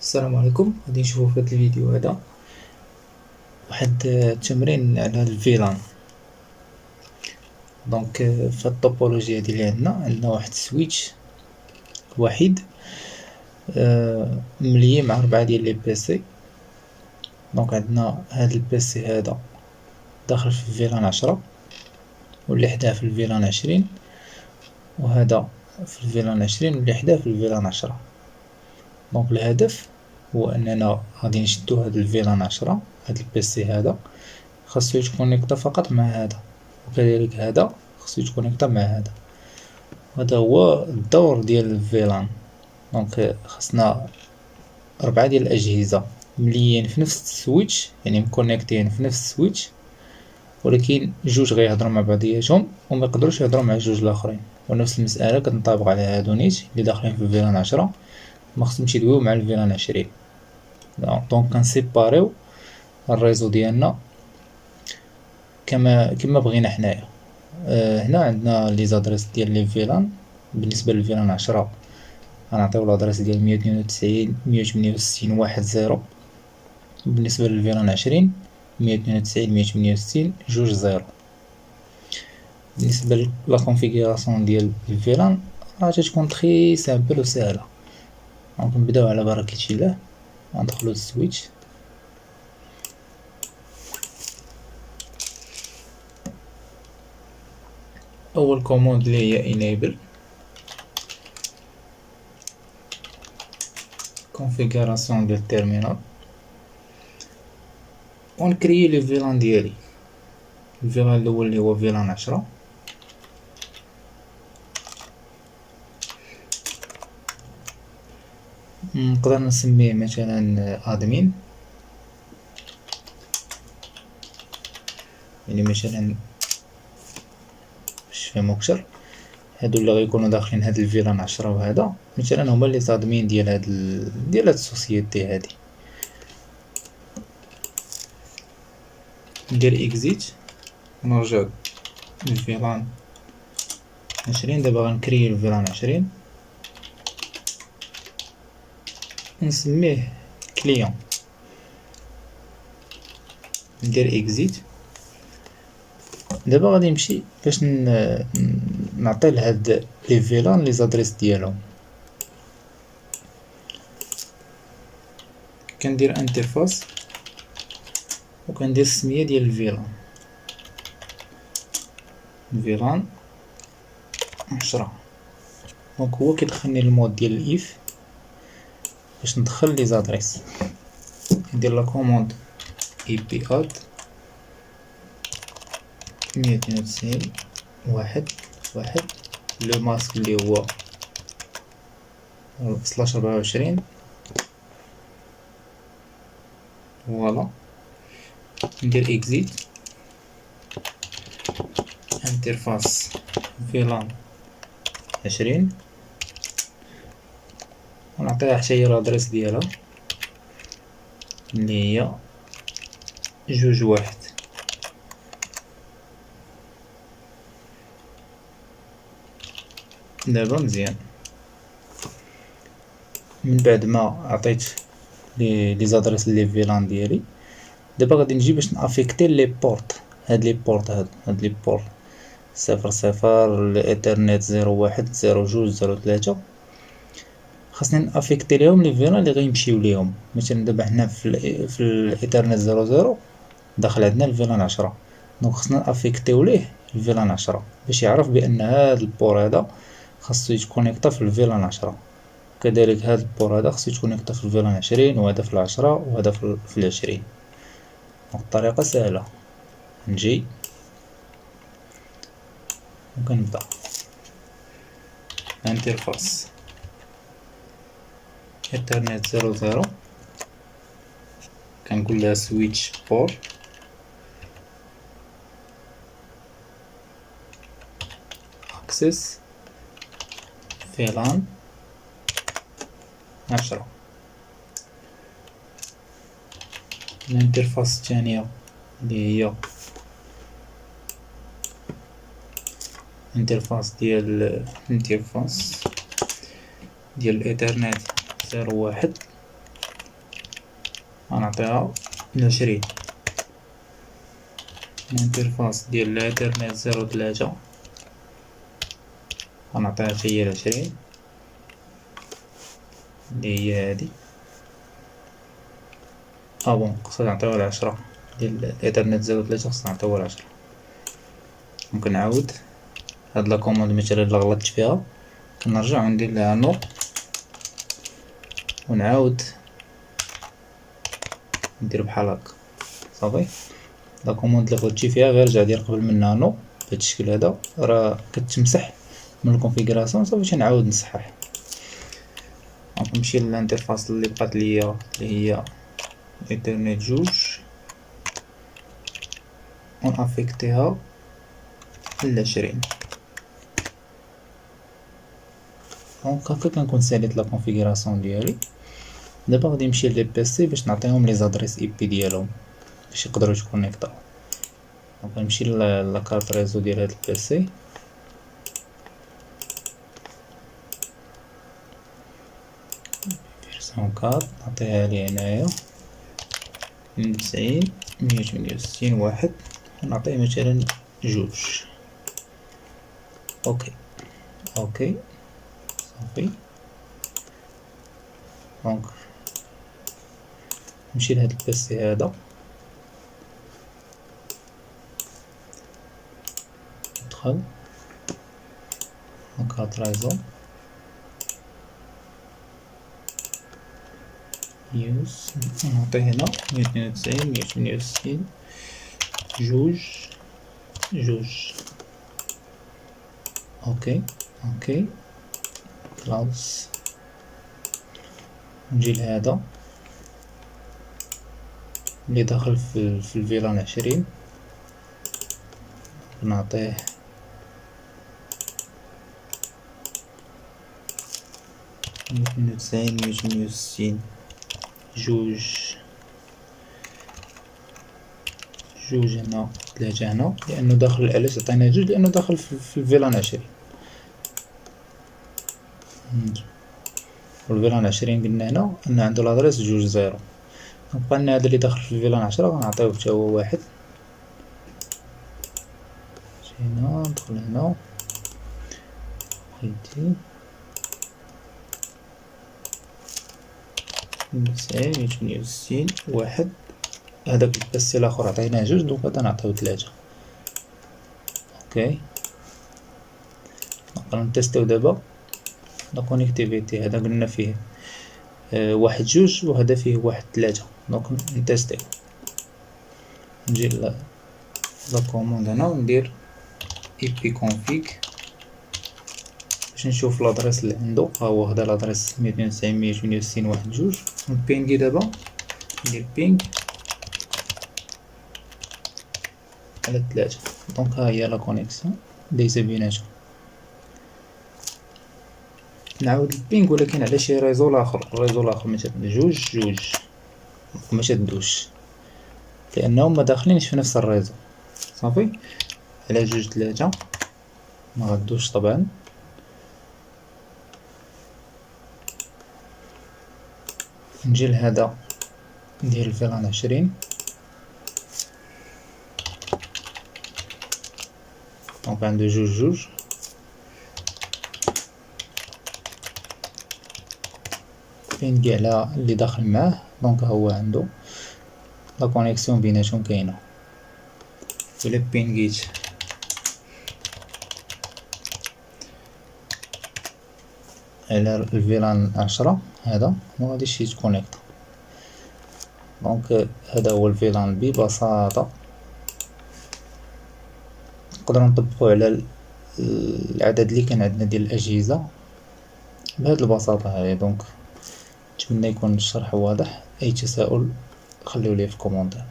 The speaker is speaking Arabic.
السلام عليكم. غادي نشوفو في هذا الفيديو هذا واحد التمرين على الفيلان. دونك في الطوبولوجيا هادي اللي عندنا واحد السويتش وحيد مليي مع 4 ديال لي بيسي. دونك عندنا هاد البيسي هذا داخل في الفيلان 10 واللي حداه في الفيلان 20 وهذا في الفيلان 20 واللي حداه في الفيلان 10. دونك الهدف هو اننا غادي نشدو هاد الفيلان 10، هاد البيسي هذا خاصو يتكونيكطا فقط مع هذا، وكذلك هذا خاصو يتكونيكطا مع هذا. هذا هو الدور ديال الفيلان. دونك خاصنا 4 ديال الأجهزة مليين في نفس السويتش، يعني مكونيكتين في نفس السويتش، ولكن جوج غيهضروا مع بعضياتهم وما يقدروش يهضروا مع جوج الاخرين. ونفس المسألة كتنطبق على هادو نيت اللي داخلين في الفيلان 10 ما خصهمش يدويو مع الفيلان 20. دونك كنسيباريو الريزو ديالنا كما بغينا حنايا. هنا عندنا لي زادريس ديال لي فيلان. بالنسبة للفيلان 10 غنعطيو لادريس ديال 192.168.1.0. بالنسبة للفيلان 20 192.168.2.0. بالنسبة لا كونفيغوراسيون ديال الفيلان راه تتكون تري سامبل و ساهلة. دونك نبداو على بركة الله. غندخلو للسويتش. اول كوموند اللي هي enable كونفيغوراسيون ديال التيرمينال، ونكريي لي فيلان ديالي. الفيلان الاول اللي هو فيلان 10، نقدر نسميه مثلا ادمين، يعني مثلا باش نفهمو اكثر هادو اللي غيكونوا داخلين هاد الفيلان 10 وهذا مثلا هما لي زادمين ديال هاد السوسيتي هادي. ندير اكزيت ونرجع للفيلان 20. دابا غنكري الفيلان 20 نسميه كليون. ندير اكزيت. دابا غادي نمشي باش نعطي لهاد لي فيلان لي زادريس ديالهم. كندير انترفاس وكندير السمية ديال الفيلان 10. دونك هو كيدخلني المود ديال الاف باش ندخل لي زادريس. ندير لا كوموند اي بي اد 192.1.1 لو ماسك اللي هو /24. فوالا. ندير اكزيت. انترفاس فيلان 20 ونعطيها حتى هي لادريس ديالها اللي هي 2.1. دابا مزيان. من بعد ما عطيت لي زادريس لي فيلان ديالي، دابا غادي نجي باش نافيكتي لي بورت. هاد لي بورت هاد لي بورت 00 الإيترنت 01 02 03 خاصني نافيكتي ليهم لي فيلان اللي غيمشيو ليهم. مثلا دابا حنا في الإيترنت 00 داخل عندنا الفيلان 10، دونك خاصنا نافيكتيو ليه الفيلان 10 باش يعرف بان هاد البور هذا خاصو يتكونيكطا في الفيلان 10. كذلك هاد البور هذا خاصو يتكونيكطا في الفيلان 20 وهذا في 10 وهذا في 20. دونك الطريقة سهلة. نجي وكنبدا انترفاس إيترنت 00 كنقول لها سويتش بور اكسس فيلان 10. الانترفاس الثانية اللي هي انترفاس ديال الإيترنت 01 غنعطيها 20. الانترفاس ديال الإيترنت 03 غنعطيها حتى هي 20 اللي هي هادي. بون خصنا نعطيوها 10 ديال الإيترنت 03 خصنا نعطيوها 10. ممكن نعاود هاد لاكوموند مثلا اللي غلطت فيها كنرجع وندير ليها نو ونعاود ندير بحال هكا صافي. لاكوموند اللي غلطتي فيها غير رجع دير قبل منها نو بهاد الشكل هذا راه كتمسح من الكونفيغوراسيون صافي باش نعاود نصحح. دونك نمشي للانترفاس اللي بقات ليا اللي هي ايترنت 2 ونافيكتيها ل20. دونك هكا كنكون ساليت لا كونفيغوراسيون ديالي. دابا غادي نمشي لي بيسي باش نعطيهم لي زادريس اي بي ديالهم باش يقدروا يتكونيكطاو. دونك نمشي لاكارت ريزو ديال هاد البيسي فيرسيون 4 نعطيها لي هنايا 92 168 واحد ونعطيه مثلا 2. اوكي صافي. دونك نمشي لهاد البيسي هذا ندخل كارت ريزو يوز نعطيه هنا 192 168 2. اوكي خلاص. نجي لهذا اللي داخل في الفيلان 20 نعطيه 192 168 2 هنا 3 هنا لأنه داخل. علاش عطينا 2 لأنه داخل في الفيلان 20 والفيلان 20 قلنا هنا أن عنده لادريس 2 0. بقى لنا هذا اللي داخل في الفيلان 10 غنعطيوه حتى هو 1. هنا ندخل هنا بغيتي 168 1. هداك البيسي الاخر عطيناه 2 دونك هذا نعطيو 3. اوكي نقدرو نتيستيو دابا لا كونيكتيفيتي. هذا قلنا فيه 1 2 وهذا فيه 1 3. دونك نتيستيو. نجي لا كوموند هنا وندير اي بي كونفيغ باش نشوف لادريس اللي عنده. هو هذا لادريس 192 168 1 2. نبينغي دابا ندير بينغ على 3. دونك ها هي لا كونيكسيون دايزة بيناتهم. نعاود البينغ ولكن على شي ريزو لاخر. الريزو الاخر مثلا 2 ما تدوش لانهم ما داخلينش في نفس الريزو صافي. على 2 3 ما غدوش طبعا. نجي لهذا ندير الفيلان 20 دونك عنده 2 بينغي على اللي داخل معاه. دونك هو عنده لا كونيكسيون بيناتهم كاينه. الا بينغيت على الفيلان 10 هذا ما غاديش يتكونيكطا. دونك هذا هو الفيلان ببساطه. نقدروا نطبقوا على العدد اللي كان عندنا ديال الاجهزه بهذه البساطه هذه. دونك نتمنى يكون الشرح واضح. اي تساؤل خليو لي في كومونتير.